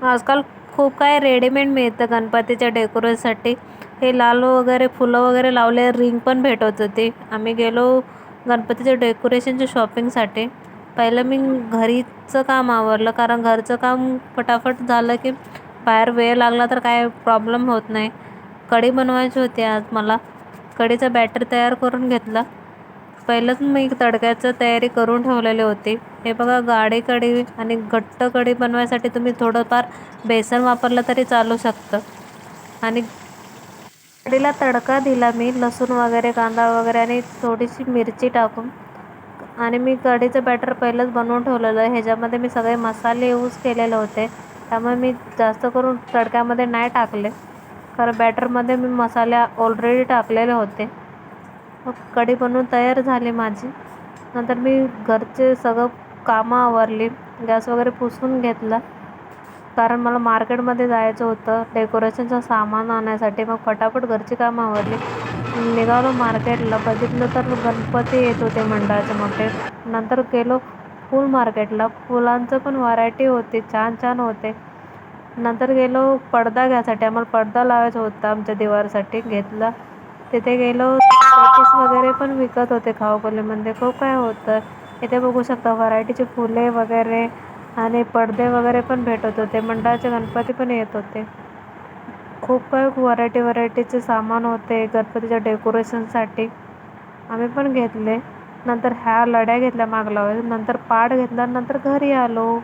आजकाल खूप काय रेडीमेड मिळतं गणपतीच्या डेकोरेशनसाठी. हे लाल वगैरे फुलं वगैरे लावले रिंग पण भेटत होती. आम्ही गेलो गणपतीच्या डेकोरेशनच्या शॉपिंगसाठी. पहिलं मी घरीचं काम आवरलं, कारण घरचं काम फटाफट झालं की बाहेर वेळ लागला तर काय प्रॉब्लेम होत नाही. कढी बनवायची होती आज मला. कढीचा बॅटर तयार करून घेतला. पहिलंच मी तडक्याचं तयारी करून ठेवलेली होती. हे बघा, गाढी कढी आणि घट्ट कढी बनवायसाठी तुम्ही थोडंफार बेसन वापरलं तरी चालू शकतं. आणि कढीला तडका दिला मी लसूण वगैरे, कांदा वगैरे आणि थोडीशी मिरची टाकून. आणि मी कढीचं बॅटर पहिलंच बनवून ठेवलेलं. ह्याच्यामध्ये मी सगळे मसाले यूज केलेले होते, त्यामुळे मी जास्त करून तडक्यामध्ये नाही टाकले, कारण बॅटरमध्ये मी मसाले ऑलरेडी टाकलेले होते. मग कढी बनवून तयार झाली माझी. नंतर मी घरचे सगळं कामं आवरली, गॅस वगैरे पुसून घेतला, कारण मला मार्केटमध्ये जायचं होतं डेकोरेशनचं सामान आणण्यासाठी. मग फटाफट घरची कामं आवरली, निघालो मार्केटला. बघितलं तर गणपती येत होते मंडळाचे मोठे. नंतर गेलो फूल मार्केटला. फुलांचं पण व्हरायटी होती, छान छान होते. नंतर गेलो पडदा घ्यायसाठी. आम्हाला पडदा लावायचा होता आमच्या दिवारसाठी. घेतला. तिथे गेलो, शोपीस वगैरे पण विकत होते खाऊगल्लीमध्ये. खूप काय होतं इथे बघू शकता. व्हरायटीचे फुले वगैरे आणि पडदे वगैरे पण भेटत होते. मंडळाचे गणपती पण येत होते. खूप काही व्हरायटीचे सामान होते गणपतीच्या डेकोरेशनसाठी. आम्ही पण घेतले. नंतर ह्या लड्या घेतल्या माग लावायला. नंतर पाट घेतला. नंतर घरी आलो.